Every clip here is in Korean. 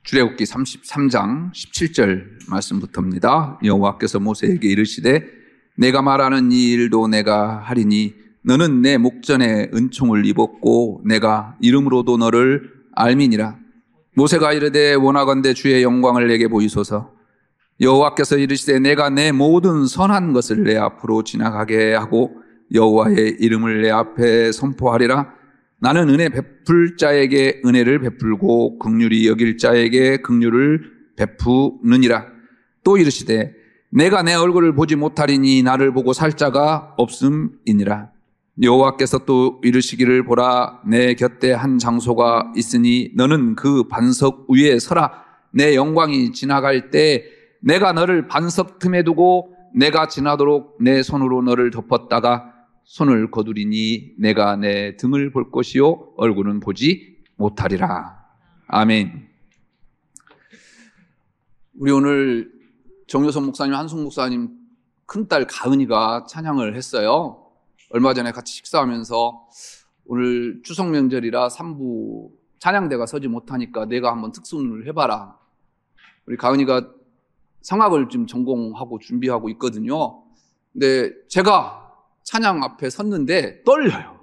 출애굽기 33장 17절 말씀부터입니다. 여호와께서 모세에게 이르시되 내가 말하는 이 일도 내가 하리니 너는 내 목전에 은총을 입었고 내가 이름으로도 너를 알미니라. 모세가 이르되 원하건대 주의 영광을 내게 보이소서. 여호와께서 이르시되 내가 내 모든 선한 것을 내 앞으로 지나가게 하고 여호와의 이름을 내 앞에 선포하리라. 나는 은혜 베풀 자에게 은혜를 베풀고 긍휼히 여길 자에게 긍휼을 베푸느니라. 또 이르시되 내가 내 얼굴을 보지 못하리니 나를 보고 살 자가 없음이니라. 여호와께서 또 이르시기를 보라, 내 곁에 한 장소가 있으니 너는 그 반석 위에 서라. 내 영광이 지나갈 때 내가 너를 반석 틈에 두고 내가 지나도록 내 손으로 너를 덮었다가 손을 거두리니 내가 내 등을 볼 것이요 얼굴은 보지 못하리라. 아멘. 우리 오늘 정효선 목사님, 한송 목사님 큰딸 가은이가 찬양을 했어요. 얼마 전에 같이 식사하면서 오늘 추석 명절이라 3부 찬양대가 서지 못하니까 내가 한번 특순을 해봐라. 우리 가은이가 성악을 지금 전공하고 준비하고 있거든요. 근데 제가 찬양 앞에 섰는데 떨려요.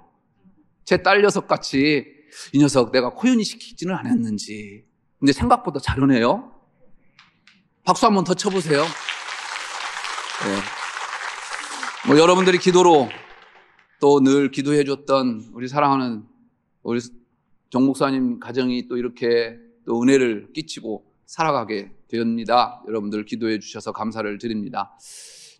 제 딸 녀석같이 이 녀석 내가 코윤이 시키지는 않았는지. 근데 생각보다 잘하네요. 박수 한번 더 쳐보세요. 네. 여러분들이 기도로 또 늘 기도해 줬던 우리 사랑하는 우리 정 목사님 가정이 또 이렇게 또 은혜를 끼치고 살아가게 되었습니다. 여러분들 기도해 주셔서 감사를 드립니다.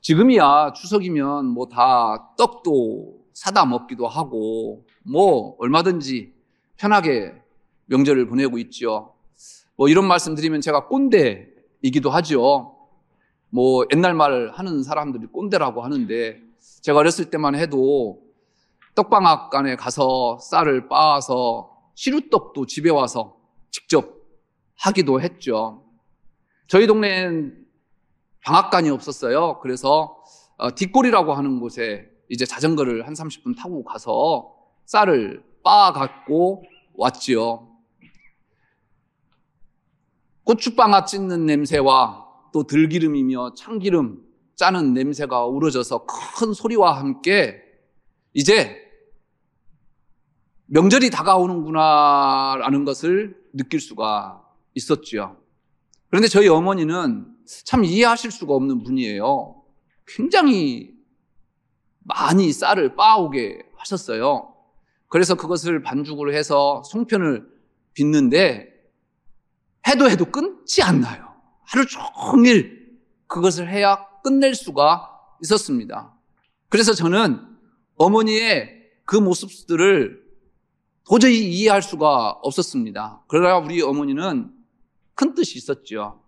지금이야 추석이면 뭐 다 떡도 사다 먹기도 하고 뭐 얼마든지 편하게 명절을 보내고 있죠. 뭐 이런 말씀 드리면 제가 꼰대이기도 하죠. 뭐 옛날 말 하는 사람들이 꼰대라고 하는데 제가 어렸을 때만 해도 떡방앗간에 가서 쌀을 빻아서 시루떡도 집에 와서 직접 하기도 했죠. 저희 동네엔 방앗간이 없었어요. 그래서 뒷골이라고 하는 곳에 이제 자전거를 한 30분 타고 가서 쌀을 빻아 갖고 왔지요. 고추방앗 찢는 냄새와 또 들기름이며 참기름 짜는 냄새가 우러져서 큰 소리와 함께 이제 명절이 다가오는구나라는 것을 느낄 수가 있었지요. 그런데 저희 어머니는 참 이해하실 수가 없는 분이에요. 굉장히 많이 쌀을 빻아오게 하셨어요. 그래서 그것을 반죽을 해서 송편을 빚는데 해도 끊지 않나요. 하루 종일 그것을 해야 끝낼 수가 있었습니다. 그래서 저는 어머니의 그 모습들을 도저히 이해할 수가 없었습니다. 그러나 우리 어머니는 큰 뜻이 있었죠.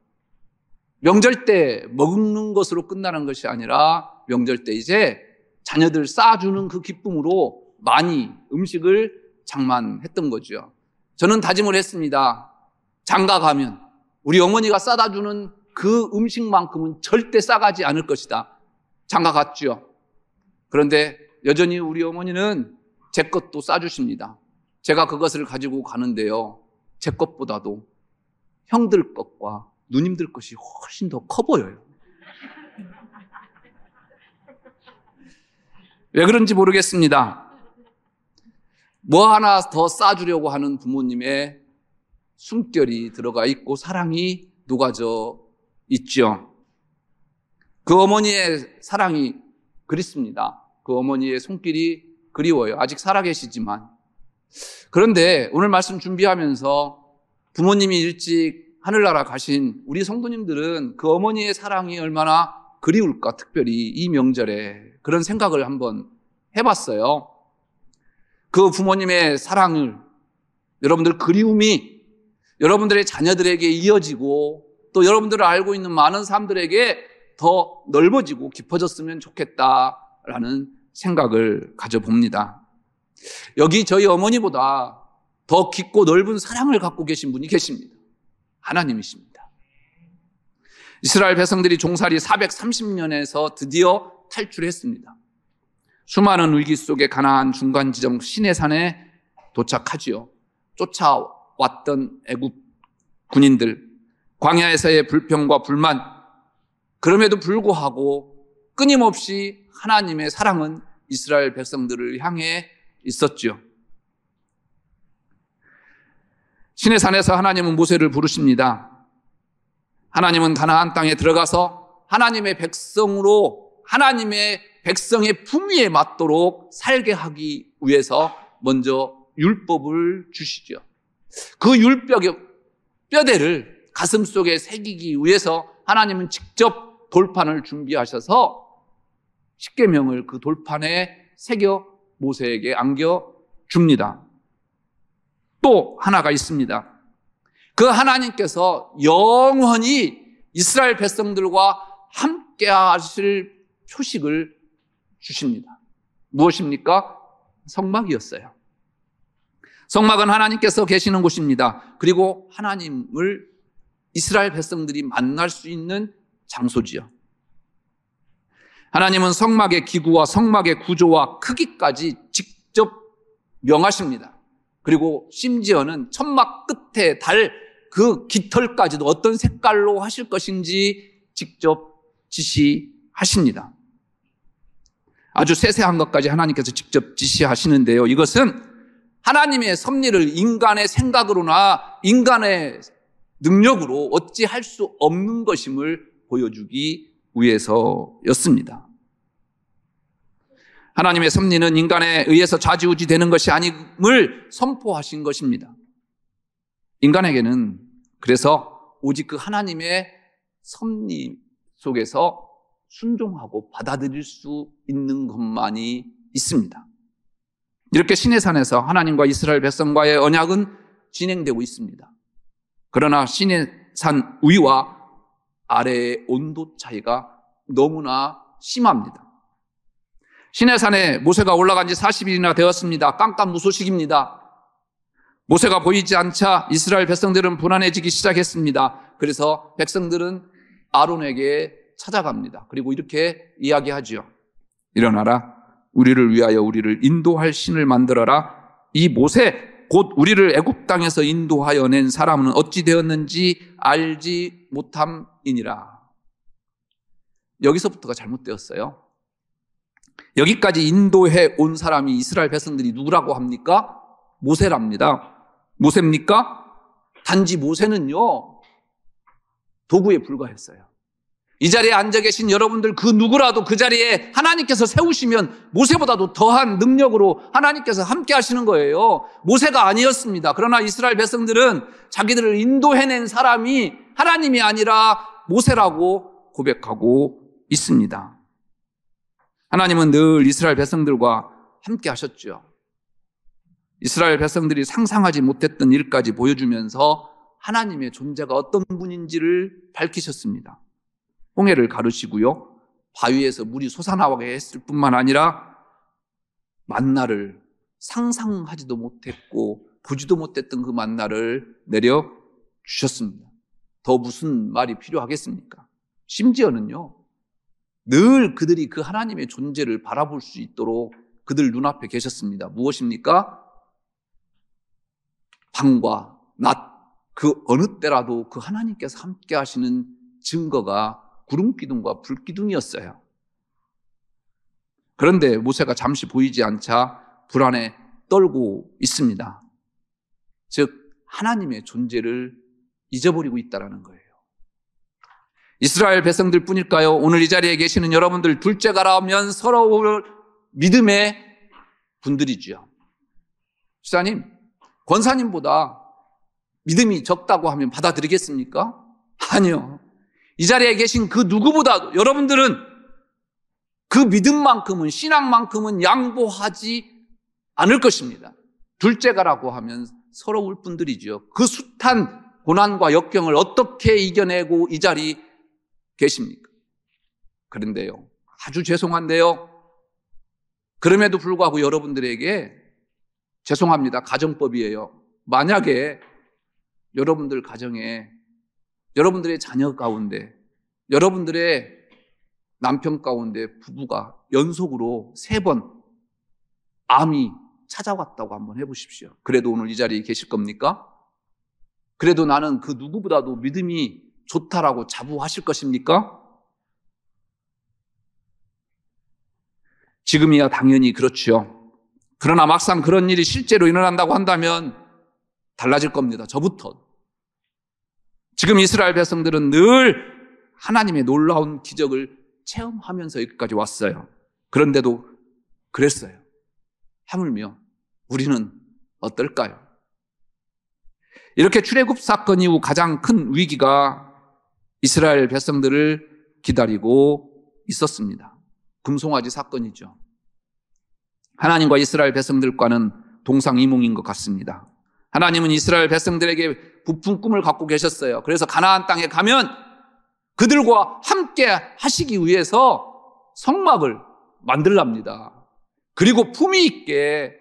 명절 때 먹는 것으로 끝나는 것이 아니라 명절 때 이제 자녀들 쌓아주는 그 기쁨으로 많이 음식을 장만했던 거죠. 저는 다짐을 했습니다. 장가 가면 우리 어머니가 싸다 주는 그 음식만큼은 절대 싸가지 않을 것이다. 장가 갔죠. 그런데 여전히 우리 어머니는 제 것도 싸주십니다. 제가 그것을 가지고 가는데요, 제 것보다도 형들 것과 누님들 것이 훨씬 더 커 보여요. 왜 그런지 모르겠습니다. 뭐 하나 더 싸주려고 하는 부모님의 숨결이 들어가 있고 사랑이 녹아져 있죠. 그 어머니의 사랑이 그립습니다. 그 어머니의 손길이 그리워요. 아직 살아계시지만. 그런데 오늘 말씀 준비하면서 부모님이 일찍 하늘나라 가신 우리 성도님들은 그 어머니의 사랑이 얼마나 그리울까, 특별히 이 명절에 그런 생각을 한번 해봤어요. 그 부모님의 사랑을, 여러분들 그리움이 여러분들의 자녀들에게 이어지고 또 여러분들을 알고 있는 많은 사람들에게 더 넓어지고 깊어졌으면 좋겠다라는 생각을 가져봅니다. 여기 저희 어머니보다 더 깊고 넓은 사랑을 갖고 계신 분이 계십니다. 하나님이십니다. 이스라엘 백성들이 종살이 430년에서 드디어 탈출했습니다. 수많은 위기 속에 가나안 중간 지점 시내산에 도착하지요. 쫓아왔던 애굽 군인들, 광야에서의 불평과 불만, 그럼에도 불구하고 끊임없이 하나님의 사랑은 이스라엘 백성들을 향해 있었지요. 시내산에서 하나님은 모세를 부르십니다. 하나님은 가나안 땅에 들어가서 하나님의 백성으로 하나님의 백성의 품위에 맞도록 살게 하기 위해서 먼저 율법을 주시죠. 그 뼈대를 가슴 속에 새기기 위해서 하나님은 직접 돌판을 준비하셔서 십계명을 그 돌판에 새겨 모세에게 안겨줍니다. 또 하나가 있습니다. 그 하나님께서 영원히 이스라엘 백성들과 함께 하실 표식을 주십니다. 무엇입니까? 성막이었어요. 성막은 하나님께서 계시는 곳입니다. 그리고 하나님을 이스라엘 백성들이 만날 수 있는 장소지요. 하나님은 성막의 기구와 성막의 구조와 크기까지 직접 명하십니다. 그리고 심지어는 천막 끝에 달 그 깃털까지도 어떤 색깔로 하실 것인지 직접 지시하십니다. 아주 세세한 것까지 하나님께서 직접 지시하시는데요. 이것은 하나님의 섭리를 인간의 생각으로나 인간의 능력으로 어찌할 수 없는 것임을 보여주기 위해서였습니다. 하나님의 섭리는 인간에 의해서 좌지우지 되는 것이 아님을 선포하신 것입니다. 인간에게는 그래서 오직 그 하나님의 섭리 속에서 순종하고 받아들일 수 있는 것만이 있습니다. 이렇게 시내산에서 하나님과 이스라엘 백성과의 언약은 진행되고 있습니다. 그러나 시내산 위와 아래의 온도 차이가 너무나 심합니다. 시내산에 모세가 올라간 지 40일이나 되었습니다. 깜깜무소식입니다. 모세가 보이지 않자 이스라엘 백성들은 불안해지기 시작했습니다. 그래서 백성들은 아론에게 찾아갑니다. 그리고 이렇게 이야기하지요. 일어나라. 우리를 위하여 우리를 인도할 신을 만들어라. 이 모세 곧 우리를 애굽 땅에서 인도하여 낸 사람은 어찌 되었는지 알지 못함이니라. 여기서부터가 잘못되었어요. 여기까지 인도해 온 사람이 이스라엘 백성들이 누구라고 합니까? 모세랍니다. 모세입니까? 단지 모세는요, 도구에 불과했어요. 이 자리에 앉아 계신 여러분들 그 누구라도 그 자리에 하나님께서 세우시면 모세보다도 더한 능력으로 하나님께서 함께 하시는 거예요. 모세가 아니었습니다. 그러나 이스라엘 백성들은 자기들을 인도해낸 사람이 하나님이 아니라 모세라고 고백하고 있습니다. 하나님은 늘 이스라엘 백성들과 함께 하셨죠. 이스라엘 백성들이 상상하지 못했던 일까지 보여주면서 하나님의 존재가 어떤 분인지를 밝히셨습니다. 홍해를 가르시고요. 바위에서 물이 솟아나오게 했을 뿐만 아니라 만나를 상상하지도 못했고 보지도 못했던 그 만나를 내려주셨습니다. 더 무슨 말이 필요하겠습니까? 심지어는요. 늘 그들이 그 하나님의 존재를 바라볼 수 있도록 그들 눈앞에 계셨습니다. 무엇입니까? 밤과 낮, 그 어느 때라도 그 하나님께서 함께 하시는 증거가 구름기둥과 불기둥이었어요. 그런데 모세가 잠시 보이지 않자 불안에 떨고 있습니다. 즉 하나님의 존재를 잊어버리고 있다는 거예요. 이스라엘 백성들 뿐일까요? 오늘 이 자리에 계시는 여러분들 둘째가라면 서러울 믿음의 분들이지요. 집사님, 권사님보다 믿음이 적다고 하면 받아들이겠습니까? 아니요. 이 자리에 계신 그 누구보다도 여러분들은 그 믿음만큼은, 신앙만큼은 양보하지 않을 것입니다. 둘째가라고 하면 서러울 분들이죠. 그 숱한 고난과 역경을 어떻게 이겨내고 이 자리 계십니까? 그런데요, 아주 죄송한데요, 그럼에도 불구하고 여러분들에게 죄송합니다. 가정법이에요. 만약에 여러분들 가정에 여러분들의 자녀 가운데 여러분들의 남편 가운데 부부가 연속으로 3번 암이 찾아왔다고 한번 해보십시오. 그래도 오늘 이 자리에 계실 겁니까? 그래도 나는 그 누구보다도 믿음이 좋다라고 자부하실 것입니까? 지금이야 당연히 그렇죠. 그러나 막상 그런 일이 실제로 일어난다고 한다면 달라질 겁니다. 저부터. 지금 이스라엘 백성들은 늘 하나님의 놀라운 기적을 체험하면서 여기까지 왔어요. 그런데도 그랬어요. 하물며 우리는 어떨까요? 이렇게 출애굽 사건 이후 가장 큰 위기가 이스라엘 백성들을 기다리고 있었습니다. 금송아지 사건이죠. 하나님과 이스라엘 백성들과는 동상이몽인 것 같습니다. 하나님은 이스라엘 백성들에게 부푼 꿈을 갖고 계셨어요. 그래서 가나안 땅에 가면 그들과 함께 하시기 위해서 성막을 만들랍니다. 그리고 품위 있게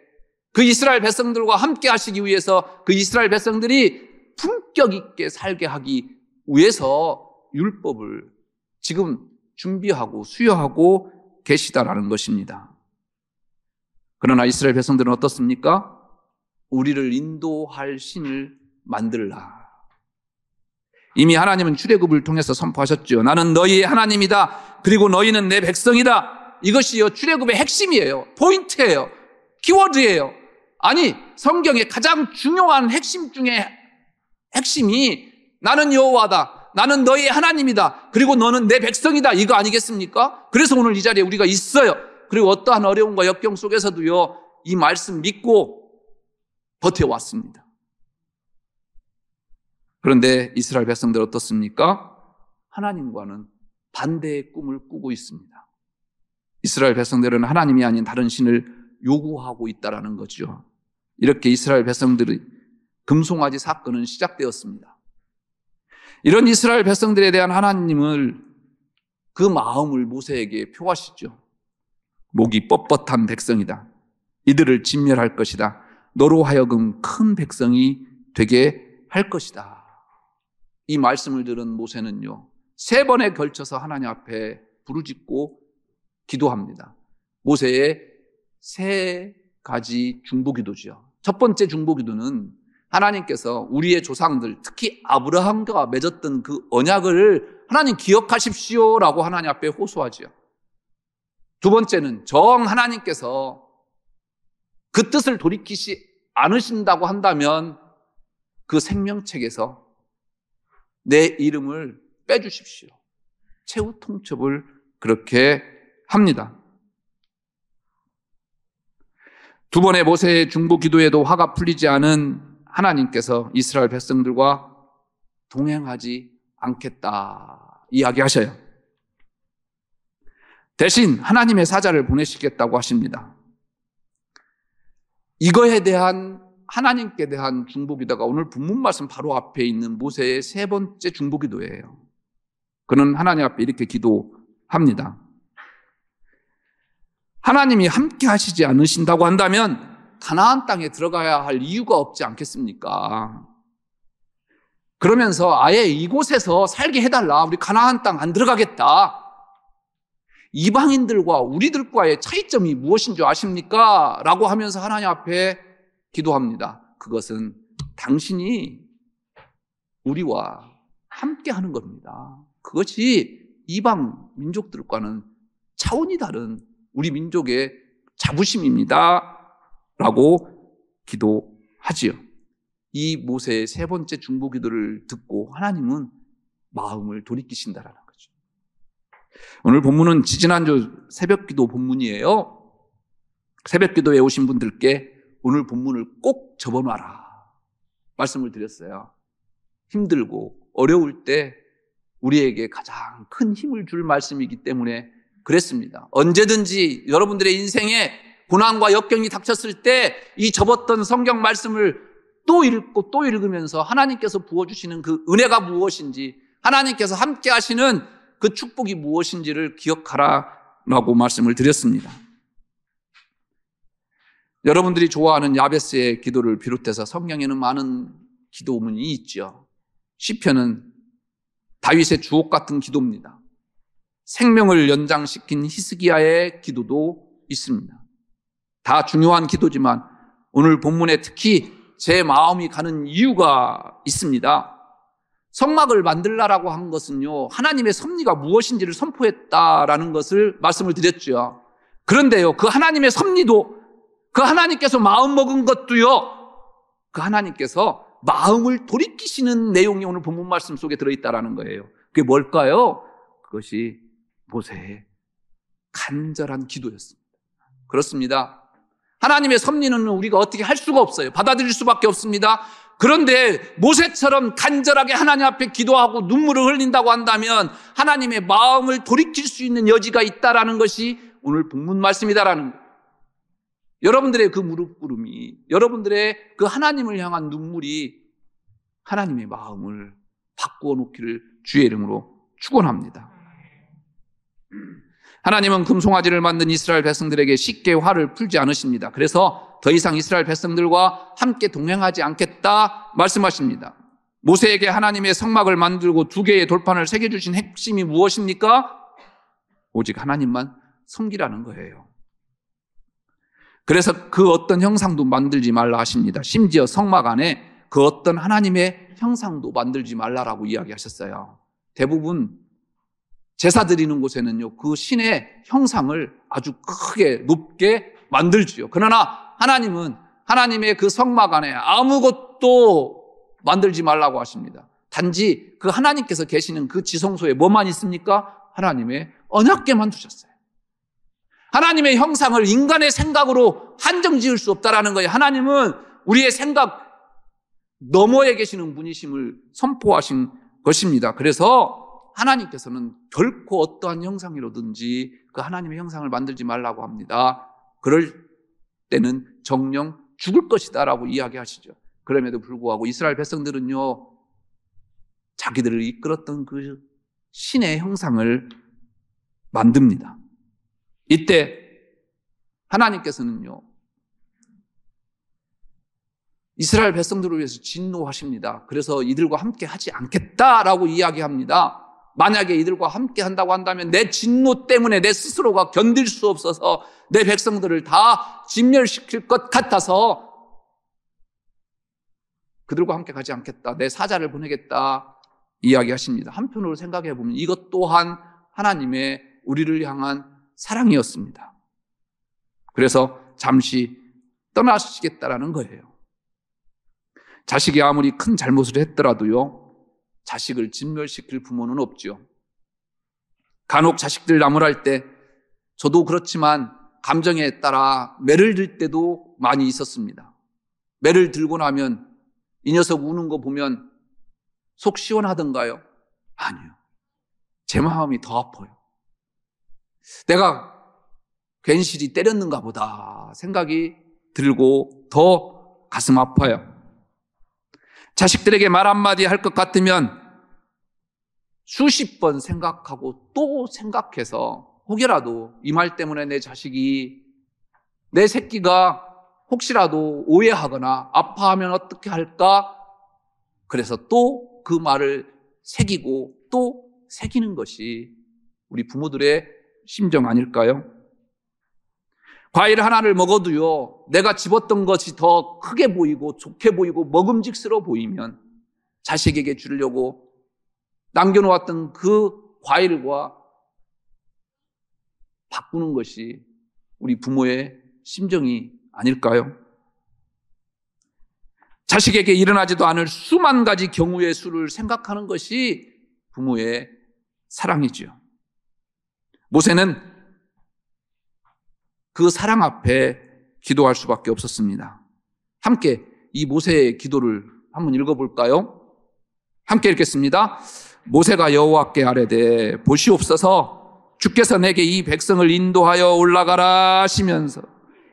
그 이스라엘 백성들과 함께 하시기 위해서 그 이스라엘 백성들이 품격 있게 살게 하기 위해서 율법을 지금 준비하고 수여하고 계시다라는 것입니다. 그러나 이스라엘 백성들은 어떻습니까? 우리를 인도할 신을 만들라. 이미 하나님은 출애굽을 통해서 선포하셨죠. 나는 너희의 하나님이다. 그리고 너희는 내 백성이다. 이것이요 출애굽의 핵심이에요. 포인트예요. 키워드예요. 아니 성경의 가장 중요한 핵심 중에 핵심이 나는 여호와다. 나는 너희의 하나님이다. 그리고 너는 내 백성이다. 이거 아니겠습니까? 그래서 오늘 이 자리에 우리가 있어요. 그리고 어떠한 어려움과 역경 속에서도요 이 말씀 믿고 버텨왔습니다. 그런데 이스라엘 백성들 어떻습니까? 하나님과는 반대의 꿈을 꾸고 있습니다. 이스라엘 백성들은 하나님이 아닌 다른 신을 요구하고 있다는 거죠. 이렇게 이스라엘 백성들의 금송아지 사건은 시작되었습니다. 이런 이스라엘 백성들에 대한 하나님을 그 마음을 모세에게 표하시죠. 목이 뻣뻣한 백성이다. 이들을 진멸할 것이다. 너로 하여금 큰 백성이 되게 할 것이다. 이 말씀을 들은 모세는요 3번에 걸쳐서 하나님 앞에 부르짖고 기도합니다. 모세의 3가지 중보기도죠. 첫 번째 중보기도는 하나님께서 우리의 조상들 특히 아브라함과 맺었던 그 언약을 하나님 기억하십시오라고 하나님 앞에 호소하죠. 두 번째는 정 하나님께서 그 뜻을 돌이키지 않으신다고 한다면 그 생명책에서 내 이름을 빼주십시오. 최후 통첩을 그렇게 합니다. 두 번의 모세의 중보 기도에도 화가 풀리지 않은 하나님께서 이스라엘 백성들과 동행하지 않겠다 이야기하셔요. 대신 하나님의 사자를 보내시겠다고 하십니다. 이거에 대한 하나님께 대한 중보기도가 오늘 본문 말씀 바로 앞에 있는 모세의 3번째 중보기도예요. 그는 하나님 앞에 이렇게 기도합니다. 하나님이 함께 하시지 않으신다고 한다면 가나안 땅에 들어가야 할 이유가 없지 않겠습니까? 그러면서 아예 이곳에서 살게 해달라. 우리 가나안 땅 안 들어가겠다. 이방인들과 우리들과의 차이점이 무엇인 줄 아십니까? 라고 하면서 하나님 앞에 기도합니다. 그것은 당신이 우리와 함께 하는 겁니다. 그것이 이방 민족들과는 차원이 다른 우리 민족의 자부심입니다. 라고 기도하지요. 이 모세의 3번째 중보기도를 듣고 하나님은 마음을 돌이키신다라는 거죠. 오늘 본문은 지지난주 새벽기도 본문이에요. 새벽기도에 오신 분들께 오늘 본문을 꼭 접어놔라 말씀을 드렸어요. 힘들고 어려울 때 우리에게 가장 큰 힘을 줄 말씀이기 때문에 그랬습니다. 언제든지 여러분들의 인생에 고난과 역경이 닥쳤을 때 이 접었던 성경 말씀을 또 읽고 또 읽으면서 하나님께서 부어주시는 그 은혜가 무엇인지, 하나님께서 함께 하시는 그 축복이 무엇인지를 기억하라라고 말씀을 드렸습니다. 여러분들이 좋아하는 야베스의 기도를 비롯해서 성경에는 많은 기도문이 있죠. 시편은 다윗의 주옥 같은 기도입니다. 생명을 연장시킨 히스기야의 기도도 있습니다. 다 중요한 기도지만 오늘 본문에 특히 제 마음이 가는 이유가 있습니다. 성막을 만들라라고 한 것은요, 하나님의 섭리가 무엇인지를 선포했다라는 것을 말씀을 드렸죠. 그런데요, 그 하나님의 섭리도, 그 하나님께서 마음 먹은 것도요, 그 하나님께서 마음을 돌이키시는 내용이 오늘 본문 말씀 속에 들어있다라는 거예요. 그게 뭘까요? 그것이 모세의 간절한 기도였습니다. 그렇습니다. 하나님의 섭리는 우리가 어떻게 할 수가 없어요. 받아들일 수밖에 없습니다. 그런데 모세처럼 간절하게 하나님 앞에 기도하고 눈물을 흘린다고 한다면 하나님의 마음을 돌이킬 수 있는 여지가 있다라는 것이 오늘 본문 말씀이다라는 거예요. 여러분들의 그 무릎 꿇음이, 여러분들의 그 하나님을 향한 눈물이 하나님의 마음을 바꾸어 놓기를 주의 이름으로 축원합니다. 하나님은 금송아지를 만든 이스라엘 백성들에게 쉽게 화를 풀지 않으십니다. 그래서 더 이상 이스라엘 백성들과 함께 동행하지 않겠다 말씀하십니다. 모세에게 하나님의 성막을 만들고 2개의 돌판을 새겨주신 핵심이 무엇입니까? 오직 하나님만 섬기라는 거예요. 그래서 그 어떤 형상도 만들지 말라 하십니다. 심지어 성막 안에 그 어떤 하나님의 형상도 만들지 말라라고 이야기하셨어요. 대부분 제사 드리는 곳에는요, 그 신의 형상을 아주 크게 높게 만들지요. 그러나 하나님은 하나님의 그 성막 안에 아무것도 만들지 말라고 하십니다. 단지 그 하나님께서 계시는 그 지성소에 뭐만 있습니까? 하나님의 언약궤만 두셨어요. 하나님의 형상을 인간의 생각으로 한정 지을 수 없다라는 거예요. 하나님은 우리의 생각 너머에 계시는 분이심을 선포하신 것입니다. 그래서 하나님께서는 결코 어떠한 형상이로든지 그 하나님의 형상을 만들지 말라고 합니다. 그럴 때는 정녕 죽을 것이다 라고 이야기하시죠. 그럼에도 불구하고 이스라엘 백성들은요, 자기들을 이끌었던 그 신의 형상을 만듭니다. 이때 하나님께서는요, 이스라엘 백성들을 위해서 진노하십니다. 그래서 이들과 함께 하지 않겠다라고 이야기합니다. 만약에 이들과 함께 한다고 한다면 내 진노 때문에 내 스스로가 견딜 수 없어서 내 백성들을 다 진멸시킬 것 같아서 그들과 함께 가지 않겠다, 내 사자를 보내겠다 이야기하십니다. 한편으로 생각해 보면 이것 또한 하나님의 우리를 향한 사랑이었습니다. 그래서 잠시 떠나시겠다라는 거예요. 자식이 아무리 큰 잘못을 했더라도요, 자식을 진멸시킬 부모는 없죠. 간혹 자식들 나무랄 때 저도 그렇지만 감정에 따라 매를 들 때도 많이 있었습니다. 매를 들고 나면 이 녀석 우는 거 보면 속 시원하던가요? 아니요. 제 마음이 더 아파요. 내가 괜시리 때렸는가 보다 생각이 들고 더 가슴 아파요. 자식들에게 말 한마디 할 것 같으면 수십 번 생각하고 또 생각해서 혹여라도 이 말 때문에 내 자식이, 내 새끼가 혹시라도 오해하거나 아파하면 어떻게 할까? 그래서 또 그 말을 새기고 또 새기는 것이 우리 부모들의 심정 아닐까요? 과일 하나를 먹어도요, 내가 집었던 것이 더 크게 보이고 좋게 보이고 먹음직스러워 보이면 자식에게 주려고 남겨놓았던 그 과일과 바꾸는 것이 우리 부모의 심정이 아닐까요? 자식에게 일어나지도 않을 수만 가지 경우의 수를 생각하는 것이 부모의 사랑이지요. 모세는 그 사랑 앞에 기도할 수밖에 없었습니다. 함께 이 모세의 기도를 한번 읽어볼까요? 함께 읽겠습니다. 모세가 여호와께 아뢰되 보시옵소서, 주께서 내게 이 백성을 인도하여 올라가라 하시면서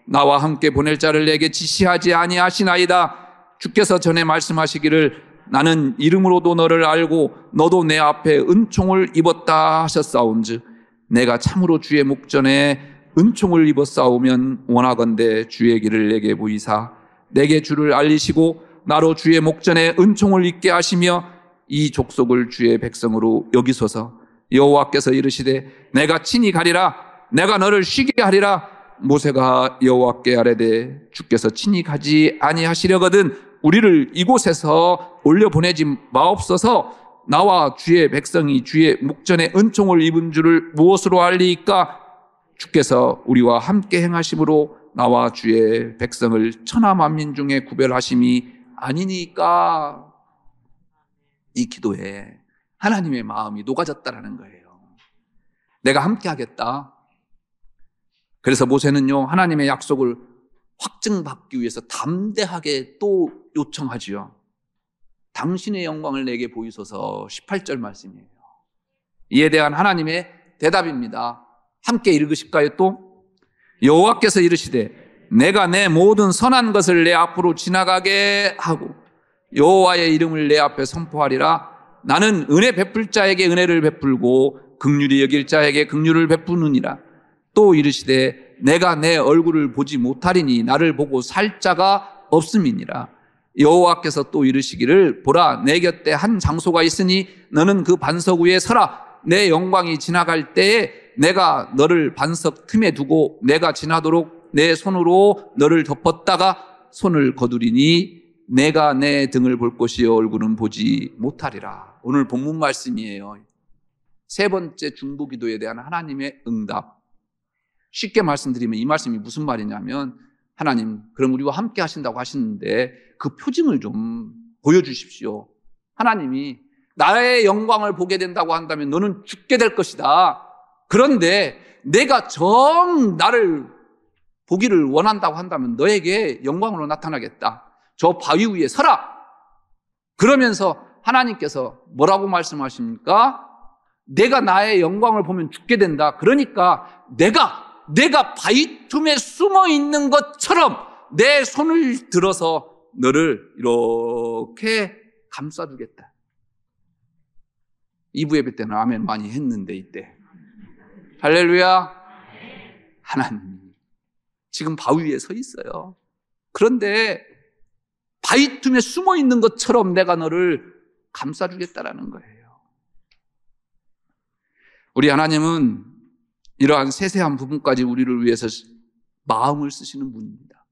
나와 함께 보낼 자를 내게 지시하지 아니하시나이다. 주께서 전에 말씀하시기를 나는 이름으로도 너를 알고 너도 내 앞에 은총을 입었다 하셨사온즉 내가 참으로 주의 목전에 은총을 입었사오면 원하건대 주의 길을 내게 보이사 내게 주를 알리시고 나로 주의 목전에 은총을 입게 하시며 이 족속을 주의 백성으로 여기소서. 여호와께서 이르시되 내가 친히 가리라. 내가 너를 쉬게 하리라. 모세가 여호와께 아뢰되 주께서 친히 가지 아니하시려거든 우리를 이곳에서 올려보내지 마옵소서. 나와 주의 백성이 주의 목전에 은총을 입은 줄을 무엇으로 알리이까? 주께서 우리와 함께 행하심으로 나와 주의 백성을 천하 만민 중에 구별하심이 아니니까. 이 기도에 하나님의 마음이 녹아졌다라는 거예요. 내가 함께 하겠다. 그래서 모세는요, 하나님의 약속을 확증받기 위해서 담대하게 또 요청하지요. 당신의 영광을 내게 보이소서. 18절 말씀이에요. 이에 대한 하나님의 대답입니다. 함께 읽으실까요? 또 여호와께서 이르시되 내가 내 모든 선한 것을 내 앞으로 지나가게 하고 여호와의 이름을 내 앞에 선포하리라. 나는 은혜 베풀 자에게 은혜를 베풀고 긍휼히 여길 자에게 긍휼을 베푸느니라. 또 이르시되 내가 내 얼굴을 보지 못하리니 나를 보고 살 자가 없음이니라. 여호와께서 또 이르시기를 보라 내 곁에 한 장소가 있으니 너는 그 반석 위에 서라. 내 영광이 지나갈 때에 내가 너를 반석 틈에 두고 내가 지나도록 내 손으로 너를 덮었다가 손을 거두리니 내가 내 등을 볼 것이요 얼굴은 보지 못하리라. 오늘 본문 말씀이에요. 세 번째 중보기도에 대한 하나님의 응답. 쉽게 말씀드리면 이 말씀이 무슨 말이냐면 하나님 그럼 우리와 함께 하신다고 하시는데 그 표징을 좀 보여주십시오. 하나님이 나의 영광을 보게 된다고 한다면 너는 죽게 될 것이다. 그런데 내가 정 나를 보기를 원한다고 한다면 너에게 영광으로 나타나겠다. 저 바위 위에 서라. 그러면서 하나님께서 뭐라고 말씀하십니까? 내가 나의 영광을 보면 죽게 된다. 그러니까 내가 바위 틈에 숨어 있는 것처럼 내 손을 들어서 너를 이렇게 감싸주겠다. 2부 예배 때는 아멘 많이 했는데 이때 할렐루야. 하나님 지금 바위 위에 서 있어요. 그런데 바위 틈에 숨어 있는 것처럼 내가 너를 감싸주겠다라는 거예요. 우리 하나님은 이러한 세세한 부분까지 우리를 위해서 마음을 쓰시는 분입니다.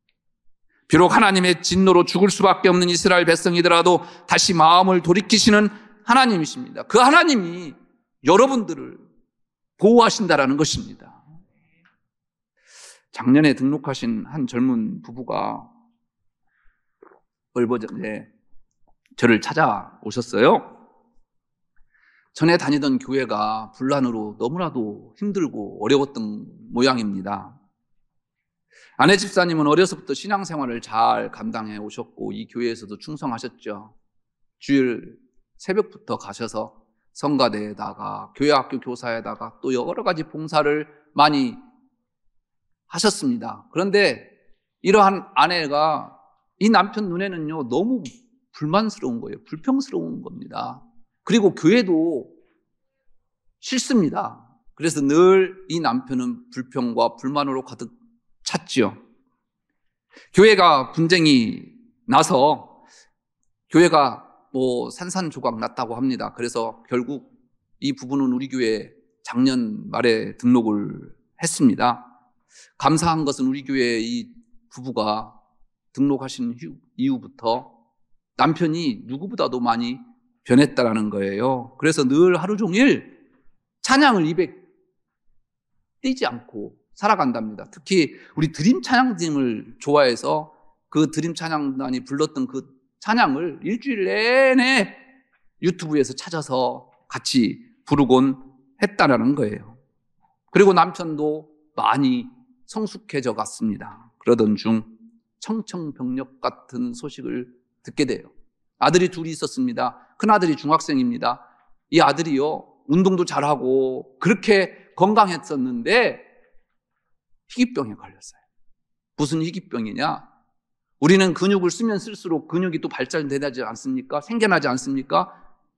비록 하나님의 진노로 죽을 수밖에 없는 이스라엘 백성이더라도 다시 마음을 돌이키시는 하나님이십니다. 그 하나님이 여러분들을 보호하신다라는 것입니다. 작년에 등록하신 한 젊은 부부가 얼마 전에 저를 찾아오셨어요. 전에 다니던 교회가 분란으로 너무나도 힘들고 어려웠던 모양입니다. 아내 집사님은 어려서부터 신앙생활을 잘 감당해 오셨고 이 교회에서도 충성하셨죠. 주일 새벽부터 가셔서 성가대에다가 교회 학교 교사에다가 또 여러 가지 봉사를 많이 하셨습니다. 그런데 이러한 아내가 이 남편 눈에는요 너무 불만스러운 거예요. 불평스러운 겁니다. 그리고 교회도 싫습니다. 그래서 늘 이 남편은 불평과 불만으로 가득 찼지요. 교회가 분쟁이 나서 교회가 산산조각 났다고 합니다. 그래서 결국 이 부부는 우리 교회에 작년 말에 등록을 했습니다. 감사한 것은 우리 교회 이 부부가 등록하신 이후부터 남편이 누구보다도 많이 변했다라는 거예요. 그래서 늘 하루 종일 찬양을 입에 띄지 않고 살아간답니다. 특히 우리 드림 찬양팀을 좋아해서 그 드림 찬양단이 불렀던 그 찬양을 일주일 내내 유튜브에서 찾아서 같이 부르곤 했다라는 거예요. 그리고 남편도 많이 성숙해져 갔습니다. 그러던 중 청청병력 같은 소식을 듣게 돼요. 아들이 둘이 있었습니다. 큰아들이 중학생입니다. 이 아들이요 운동도 잘하고 그렇게 건강했었는데 희귀병에 걸렸어요. 무슨 희귀병이냐? 우리는 근육을 쓰면 쓸수록 근육이 또 발달되지 않습니까? 생겨나지 않습니까?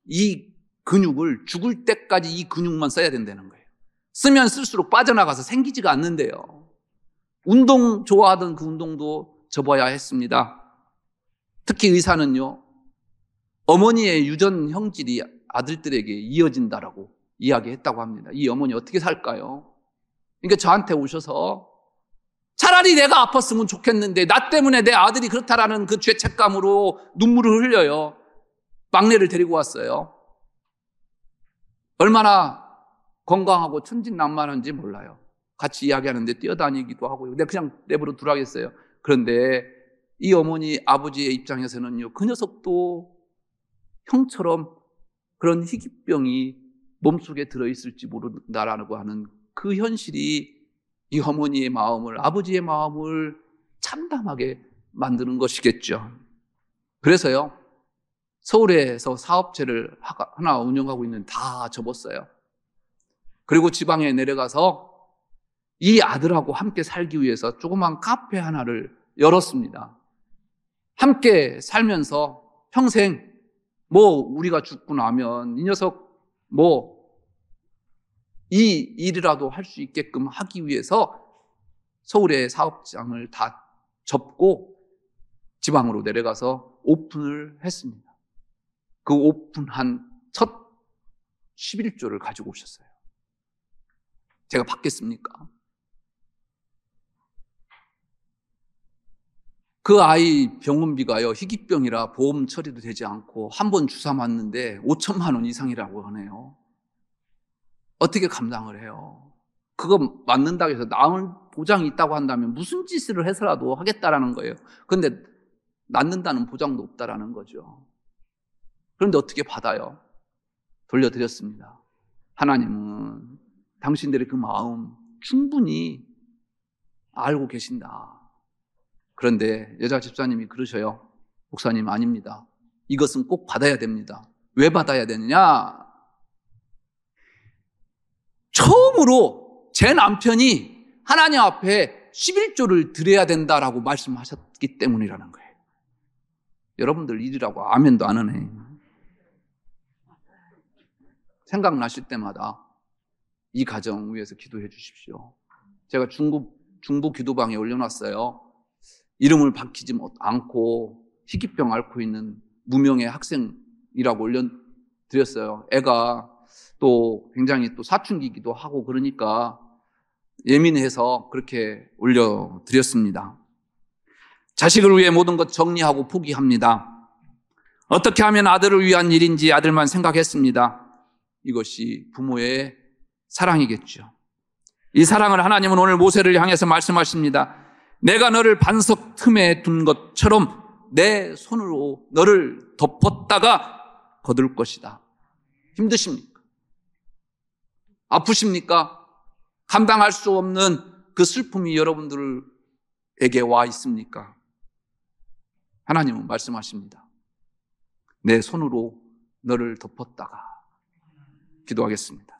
이 근육을 죽을 때까지 이 근육만 써야 된다는 거예요. 쓰면 쓸수록 빠져나가서 생기지가 않는데요. 운동 좋아하던 그 운동도 접어야 했습니다. 특히 의사는요, 어머니의 유전 형질이 아들들에게 이어진다라고 이야기했다고 합니다. 이 어머니 어떻게 살까요? 그러니까 저한테 오셔서 차라리 내가 아팠으면 좋겠는데 나 때문에 내 아들이 그렇다라는 그 죄책감으로 눈물을 흘려요. 막내를 데리고 왔어요. 얼마나 건강하고 천진난만한지 몰라요. 같이 이야기하는데 뛰어다니기도 하고요. 내가 그냥 내버려 두라겠어요. 그런데 이 어머니 아버지의 입장에서는요, 그 녀석도 형처럼 그런 희귀병이 몸속에 들어있을지 모른다라고 하는 그 현실이 이 어머니의 마음을, 아버지의 마음을 참담하게 만드는 것이겠죠. 그래서요, 서울에서 사업체를 하나 운영하고 있는 다 접었어요. 그리고 지방에 내려가서 이 아들하고 함께 살기 위해서 조그만 카페 하나를 열었습니다. 함께 살면서 평생 우리가 죽고 나면 이 녀석 이 일이라도 할 수 있게끔 하기 위해서 서울의 사업장을 다 접고 지방으로 내려가서 오픈을 했습니다. 그 오픈한 첫 11조를 가지고 오셨어요. 제가 받겠습니까? 그 아이 병원비가요, 희귀병이라 보험 처리도 되지 않고 한 번 주사 맞는데 5천만 원 이상이라고 하네요. 어떻게 감당을 해요? 그거 맞는다고 해서 나을 보장이 있다고 한다면 무슨 짓을 해서라도 하겠다라는 거예요. 그런데 낫는다는 보장도 없다라는 거죠. 그런데 어떻게 받아요? 돌려드렸습니다. 하나님은 당신들의 그 마음 충분히 알고 계신다. 그런데 여자 집사님이 그러셔요. 목사님, 아닙니다. 이것은 꼭 받아야 됩니다. 왜 받아야 되느냐? 처음으로 제 남편이 하나님 앞에 11조를 드려야 된다라고 말씀하셨기 때문이라는 거예요. 여러분들 일이라고 아멘도 안 하네. 생각나실 때마다 이 가정 위해서 기도해 주십시오. 제가 중부 기도방에 올려놨어요. 이름을 밝히지 않고 희귀병 앓고 있는 무명의 학생이라고 올려드렸어요. 애가 또 굉장히 또 사춘기이기도 하고 그러니까 예민해서 그렇게 올려드렸습니다. 자식을 위해 모든 것 정리하고 포기합니다. 어떻게 하면 아들을 위한 일인지 아들만 생각했습니다. 이것이 부모의 사랑이겠죠. 이 사랑을 하나님은 오늘 모세를 향해서 말씀하십니다. 내가 너를 반석 틈에 둔 것처럼 내 손으로 너를 덮었다가 거둘 것이다. 힘드십니까? 아프십니까? 감당할 수 없는 그 슬픔이 여러분들에게 와 있습니까? 하나님은 말씀하십니다. 내 손으로 너를 덮었다가. 기도하겠습니다.